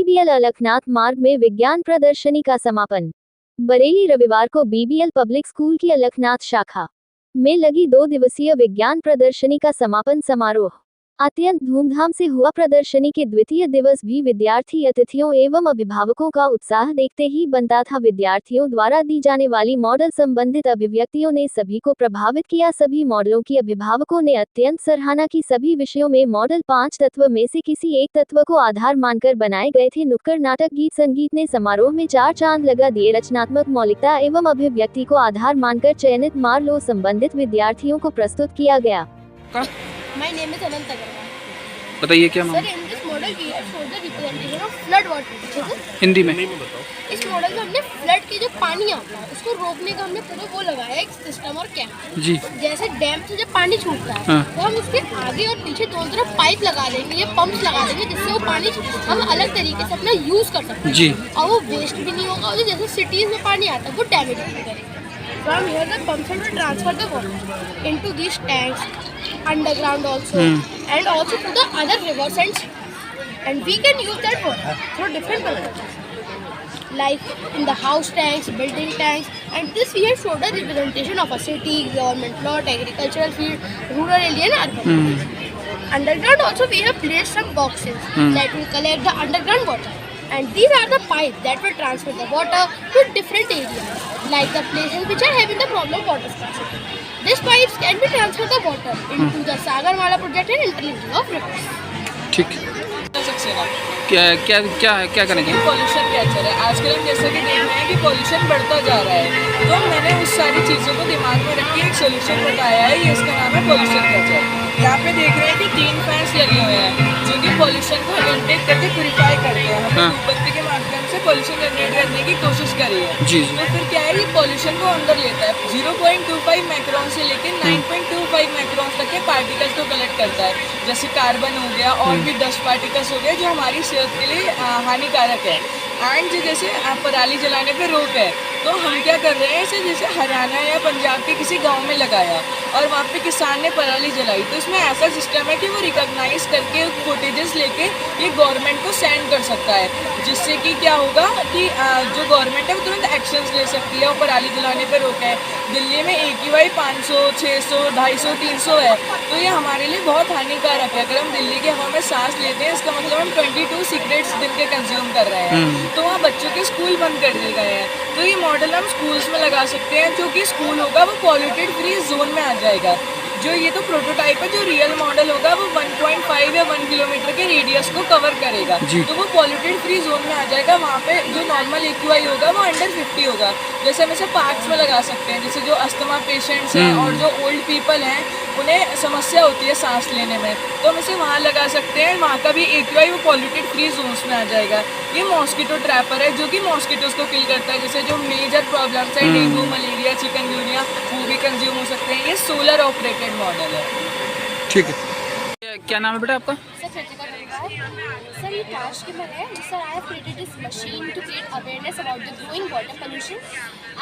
BBL Alaknath मार्ग में विज्ञान प्रदर्शनी का समापन। बरेली रविवार को बीबीएल पब्लिक स्कूल की अलकनाथ शाखा में लगी 2 दिवसीय विज्ञान प्रदर्शनी का समापन समारोह अत्यंत धूमधाम से हुआ। प्रदर्शनी के द्वितीय दिवस भी विद्यार्थी अतिथियों एवं अभिभावकों का उत्साह देखते ही बनता था। विद्यार्थियों द्वारा दी जाने वाली मॉडल संबंधित अभिव्यक्तियों ने सभी को प्रभावित किया। सभी मॉडलों की अभिभावकों ने अत्यंत सराहना की। सभी विषयों में मॉडल 5 तत्व में से किसी एक तत्व को आधार मानकर बनाए गए थे। नुक्कड़ नाटक, गीत संगीत ने समारोह में 4 चांद लगा दिए। रचनात्मक मौलिकता एवं अभिव्यक्ति को आधार मानकर चयनित मॉडलों संबंधित विद्यार्थियों को प्रस्तुत किया गया। My name is अनंत अग्रवाल। बताइए क्या sir, in this model we have shown the representation of flood water। Hindi में इस मॉडल में हमने फ्लड की जो पानी आता है उसको रोकने का हमने पूरा वो लगाया एक सिस्टम और कैप। जी। जैसे डैम से जब पानी छूटता है हाँ। तो हम उसके आगे और पीछे दोनों तरफ पाइप लगा देंगे या पंप्स लगा देंगे जिससे वो पानी हम अलग तरीके से अपना यूज कर सकते हैं। जी। और वो वेस्ट भी नहीं होगा और जैसे सिटीज में पानी आता है वो डैमेज नहीं करेगा। From here the pumps will transfer the water into these tanks underground also and also to the other rivers and we can use that water through different purposes like in the house tanks, building tanks, and this we have showed a representation of a city, government plot, agricultural field, rural area and urban. Underground also we have placed some boxes that will collect the underground water. And these are the pipes that will transfer the water to different areas, like the places which are having the problem of water scarcity. These pipes can be transferred the water into the Sagarmala project and interlinking of rivers. ठीक। क्या क्या क्या क्या करेंगे? Pollution catcher है। आजकल हम जैसा कि देख रहे हैं कि पॉल्यूशन बढ़ता जा रहा है, तो मैंने उस सारी चीज़ों को दिमाग में रख के एक सोल्यूशन बताया है। ये इसका नाम है पॉल्यूशन कैचर। यहाँ पे देख रहे हैं कि 3 फैंस लगे हुए हैं जो कि पॉल्यूशन को इनटेक करके प्यूरिफाई करते हैं। हमने धूपबत्ती के माध्यम से पॉल्यूशन जनरेट करने की कोशिश करी है। जी। तो फिर क्या है, ये पॉल्यूशन को अंदर लेता है। 0.25 माइक्रोन से लेकर 9.25 माइक्रोन तक के पार्टिकल्स को कलेक्ट करता है, जैसे कार्बन हो गया और भी डस्ट पार्टिकल्स हो गए जो हमारी सेहत के लिए हानिकारक है। एंड जैसे पराली जलाने पे रोक है, तो हम क्या कर रहे हैं, इसे जैसे हरियाणा या पंजाब के किसी गांव में लगाया और वहाँ पे किसान ने पराली जलाई, तो इसमें ऐसा सिस्टम है कि वो रिकॉग्नाइज करके फुटेजेस लेके ये गवर्नमेंट को सेंड कर सकता है, जिससे कि क्या होगा कि जो गवर्नमेंट है वो तुरंत एक्शंस ले सकती है और पराली जलाने पर रोक है। दिल्ली में AQI 500, 600, 250, 300 है, तो ये हमारे लिए बहुत हानिकारक है। अगर हम दिल्ली के हवा में सांस लेते हैं, इसका मतलब हम 22 सिगरेट्स दिन के कंज्यूम कर रहे हैं। तो वहाँ बच्चों के स्कूल बंद कर दिए गए हैं। तो ये मॉडल हम स्कूल्स में लगा सकते हैं। जो कि स्कूल होगा वो पॉल्यूटेड फ्री जोन में आ जाएगा। जो ये तो प्रोटोटाइप है, जो रियल मॉडल होगा वो 1.5 या 1 किलोमीटर के रेडियस को कवर करेगा। तो वो पॉल्यूटेड फ्री जोन में आ जाएगा। वहाँ पे जो नॉर्मल AQI होगा वो अंडर 50 होगा। जैसे हम इसे पार्क्स में लगा सकते हैं, जैसे जो अस्थमा पेशेंट्स हैं और जो ओल्ड पीपल हैं उन्हें समस्या होती है सांस लेने में, तो हम इसे वहाँ लगा सकते हैं। वहाँ का भी AQI वो पॉल्यूटेड फ्री जोन्स में आ जाएगा। ये मॉस्किटो ट्रैपर है जो कि मॉस्किटोज को किल करता है। जैसे जो मेजर प्रॉब्लम्स है डेंगू, मलेरिया, चिकनगुनिया, वो भी कंज्यूम हो सकते हैं। ये सोलर ऑपरेटेड मॉडल है। ठीक है। क्या नाम है बेटा आपका? Sir, ये ट्रैश की है। Sir, I have created this machine to create awareness about the growing water pollution.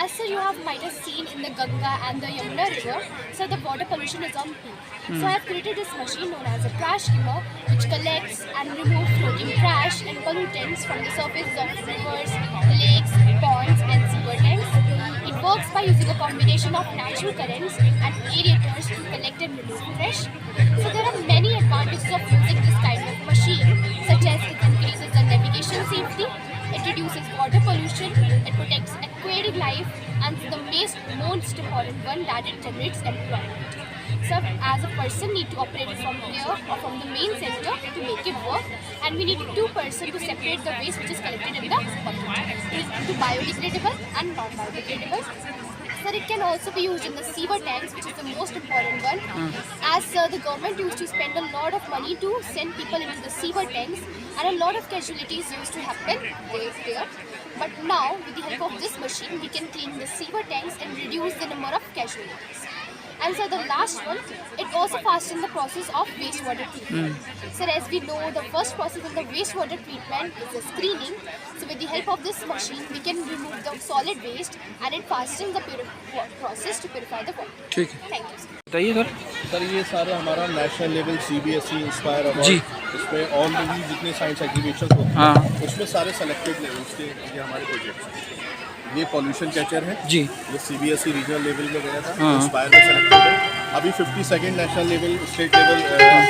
As sir, you might have seen in the Ganga and the Yamuna river, sir, the water pollution is on peak. So I have created this machine known as a trash skimmer, which collects and removes floating trash and pollutants from the surface of rivers, lakes, ponds, and sewer tanks. It works by using a combination of natural currents and aerators to collect and remove trash. So there are many advantages of using this kind of machine, such as it increases the navigation safety, it reduces water pollution, it protects aquatic life, and the most important one, that it generates employment. So as a person need to operate it from here or from the main center to make it work, and we need 2 persons to separate the waste which is collected in the bucket into biodegradable and non-biodegradable. Sir, it can also be used in the sewer tanks, which is the most important one. As the government used to spend a lot of money to send people into the sewer tanks, and a lot of casualties used to happen there. But now, with the help of this machine, we can clean the sewer tanks and reduce the number of casualties. And so the last one, it also fastens the process of wastewater treatment. So as we know, the first process in the wastewater treatment is the screening. So with the help of this machine, we can remove the solid waste and it fastens the process to purify the water. ठीक है, Thank you, sir. बताइए sir. Sir ये सारा हमारा national level CBSE inspire award, जी। इसमें already जितने science exhibition होते हैं हाँ। उसमें सारे सेलेक्टेड लेवल्स के ये हमारे प्रोजेक्ट्स हैं। ये पॉल्यूशन कैचर है जी। ये CBSE रीजनल लेवल में गया था, हाँ। इंस्पायर में सेलेक्टेड है। अभी 52nd national level state level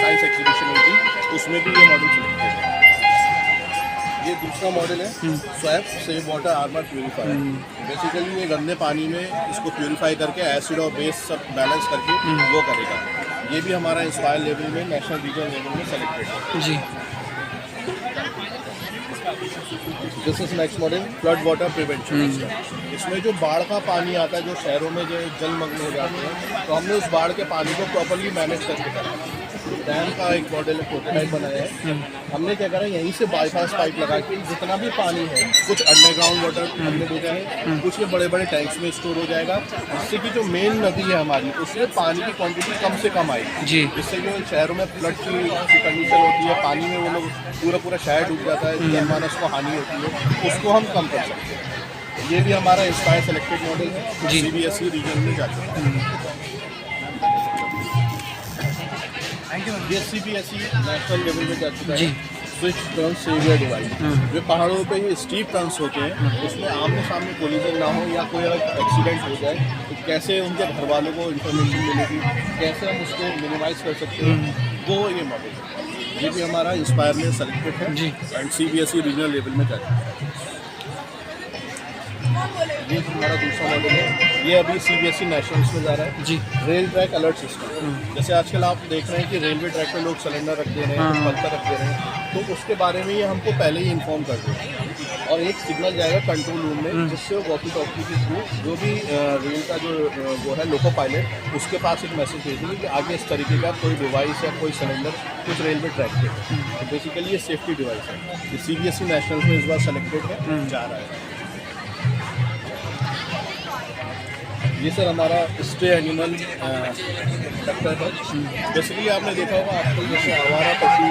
science exhibition हुई थी, उसमें भी ये मॉडल सेलेक्टेड है। ये दूसरा मॉडल है swap save water armour purifier. Basically ये गंदे पानी में इसको प्यूरीफाई करके एसिड और बेस सब बैलेंस करके वो करेगा। ये भी हमारा इंस्पायर लेवल में नेशनल रीजनल लेवल में सेलेक्टेड है। जी। This is next model flood water prevention. इसमें जो बाढ़ का पानी आता है, जो शहरों में जो जलमग्न हो जाते हैं, तो हमने उस बाढ़ के पानी को प्रॉपर्ली मैनेज करके करा। डैम का एक मॉडल प्रोटोटाइप बनाया है। हमने क्या करा, यहीं से बाईपास पाइप लगा के जितना भी पानी है, कुछ अंडरग्राउंड वाटर हमने भेजा है, कुछ ये बड़े बड़े टैंक्स में स्टोर हो जाएगा, जिससे कि जो मेन नदी है हमारी, उसमें पानी की क्वांटिटी कम से कम आएगी। जी। जिससे जो शहरों में फ्लड की कंडीशन होती है, पानी में वो लोग पूरा शहर डूब जाता है, जनमानस को हानि होती है, उसको हम कम कर सकते हैं। ये भी हमारा इंस्पायर सेलेक्टेड मॉडल है, जी। CBSE रीजन में जा चुका है। ये CBSE नेशनल लेवल में जा चुका जी। है। स्विच टर्न सेवियर डिवाइस, जो पहाड़ों पे ये स्टीप टर्न्स होते हैं, उसमें आमने सामने कोलिजन ना हो या कोई अगर एक्सीडेंट हो जाए तो कैसे उनके घर वालों को इन्फॉर्मेशन मिलेगी, कैसे हम उसको मिनिमाइज कर सकते हैं, वो ये मॉडल है। ये भी हमारा इंस्पायर में सेलेक्टेड है जी। एंड CBSE रीजनल लेवल में जा चुका है। ये हमारा दूसरा मॉडल है, ये अभी CBSE नेशनल्स में जा रहा है। जी। रेल ट्रैक अलर्ट सिस्टम, जैसे आजकल आप देख रहे हैं कि रेलवे ट्रैक पे लोग सिलेंडर रख दे रहे हैं, पत्थर रख दे रहे हैं, तो उसके बारे में ये हमको पहले ही इन्फॉर्म कर दें और एक सिग्नल जाएगा कंट्रोल रूम में, जिससे वॉकी टॉकी के थ्रू जो भी रेल का जो वो है लोको पायलट, उसके पास एक मैसेज भेजेंगे कि आगे इस तरीके का कोई डिवाइस या कोई सिलेंडर कुछ रेलवे ट्रैक पे। तो बेसिकली ये सेफ्टी डिवाइस है। ये CBSE नेशनल्स में इस बार सेलेक्टेड है, जा रहा है। ये सर हमारा स्टे एनिमल डॉक्टर है। बेसिकली आपने देखा होगा आजकल जैसे आवारा पशु,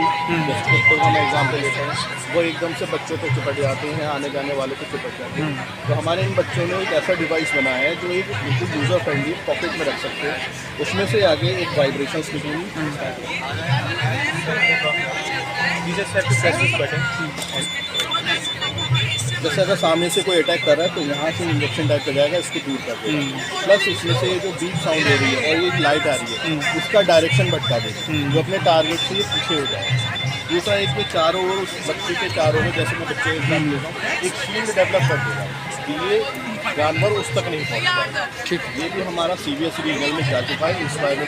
जैसे कुत्तों का मैं एग्जाम्पल लेता हूँ, वो एकदम से बच्चों को चिपट जाते हैं, आने जाने वाले को चिपट जाते हैं। तो हमारे इन बच्चों ने एक ऐसा डिवाइस बनाया है जो एक बिल्कुल यूज़र फ्रेंडली पॉकेट में रख सकते हैं। उसमें से आगे एक वाइब्रेशंस निकलेंगी, जैसे अगर सामने से कोई अटैक कर रहा है तो यहाँ से इंजेक्शन टाइप का जाएगा, इसको दूर कर देगा। प्लस इसमें से ये जो बीप साउंड हो रही है और ये लाइट आ रही है, उसका डायरेक्शन भटका देगा, जो अपने टारगेट से ये पीछे हो जाएगा। दूसरा एक में चारों ओर, उस बच्चे के चारों ओर, जैसे मैं बच्चे एग्जाम लेता हूँ, एक शील्ड डेवलप कर देगा कि ये जानवर उस तक नहीं पहुँच पाएगा। ठीक, ये भी हमारा CBSE रीजनल में जा चुका है, इंस्पायर में।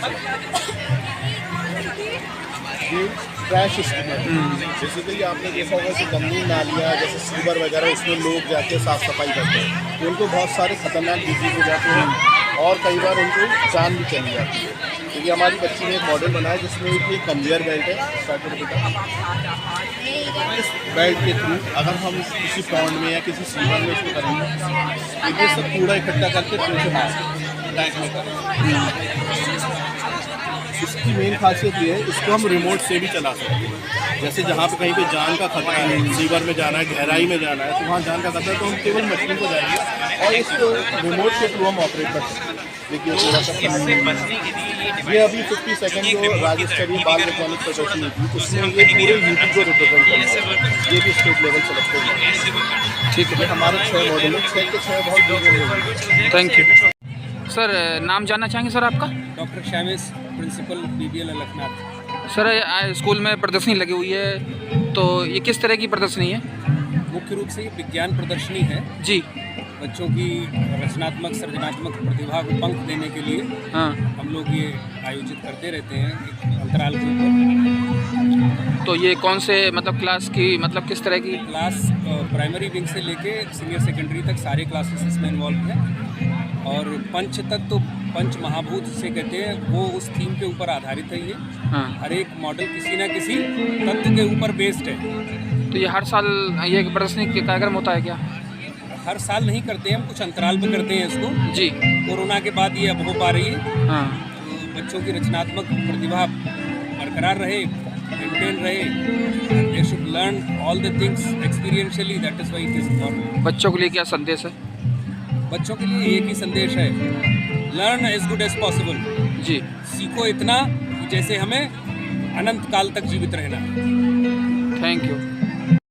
ये ट्रैश स्कीमर, बेसिकली आपने देखा होगा कि गंदी नालियाँ जैसे सीवर वगैरह, उसमें लोग जाके साफ़ सफाई करते हैं, तो उनको बहुत सारे खतरनाक डिजीज हो जाते हैं और कई बार उनको जान भी चली जाती है। क्योंकि हमारी बच्ची ने एक मॉडल बनाया जिसमें एक कन्वेयर बेल्ट है, इस बेल्ट के थ्रू अगर हम किसी पॉन्ड में या किसी सीवर में उसको करेंगे तो ये सब कूड़ा इकट्ठा करके पीछे टैंक में करेंगे। इसकी मेन खासियत ये है, इसको हम रिमोट से भी चला सकते हैं। जैसे जहाँ पे कहीं पे जान का खतरा है, सीवर में जाना है, गहराई में जाना है, तो वहाँ जान का खतरा है, तो हम केवल मशीन को जाएंगे और इसको रिमोट के थ्रू हम ऑपरेट कर सकते हैं। देखिए ये अभी 52nd जो राज्य स्तरीय बाल वैज्ञानिक प्रदर्शनी थी, उसमें ये पूरे यूपी को रिप्रेजेंट करता है। ये भी स्टेट लेवल सेलेक्टेड है। ठीक है, हमारे 6 मॉडल है, 6 के 6 बहुत डिटेल। Thank you sir. नाम जानना चाहेंगे सर आपका? Doctor Shyamesh, principal BBL Alakhnath. Sir school में प्रदर्शनी लगी हुई है, तो ये किस तरह की प्रदर्शनी है? मुख्य रूप से ये विज्ञान प्रदर्शनी है जी। बच्चों की रचनात्मक सृजनात्मक प्रतिभा को पंख देने के लिए हाँ। हम लोग ये आयोजित करते रहते हैं एक अंतराल के ऊपर। तो ये कौन से मतलब क्लास की, मतलब किस तरह की? क्लास प्राइमरी विंग से लेके सीनियर सेकेंडरी तक सारे क्लासेस इसमें इन्वॉल्व हैं और पंच तक, तो पंच महाभूत से कहते हैं, वो उस थीम के ऊपर आधारित है। ये हाँ। हर एक मॉडल किसी न किसी तत्व के ऊपर बेस्ड है। तो ये हर साल ये प्रदर्शनी के कार्यक्रम होता है क्या? हर साल नहीं करते हैं हम, कुछ अंतराल पे करते हैं इसको। जी। कोरोना के बाद ये अब हो पा रही है। हाँ। बच्चों की रचनात्मक प्रतिभा बरकरार रहे, मेंटेन रहे। They should learn all the things experientially, that is why it is important. बच्चों के लिए क्या संदेश है? बच्चों के लिए एक ही संदेश है, learn as good as possible. जी, सीखो इतना कि जैसे हमें अनंत काल तक जीवित रहना है। Thank you.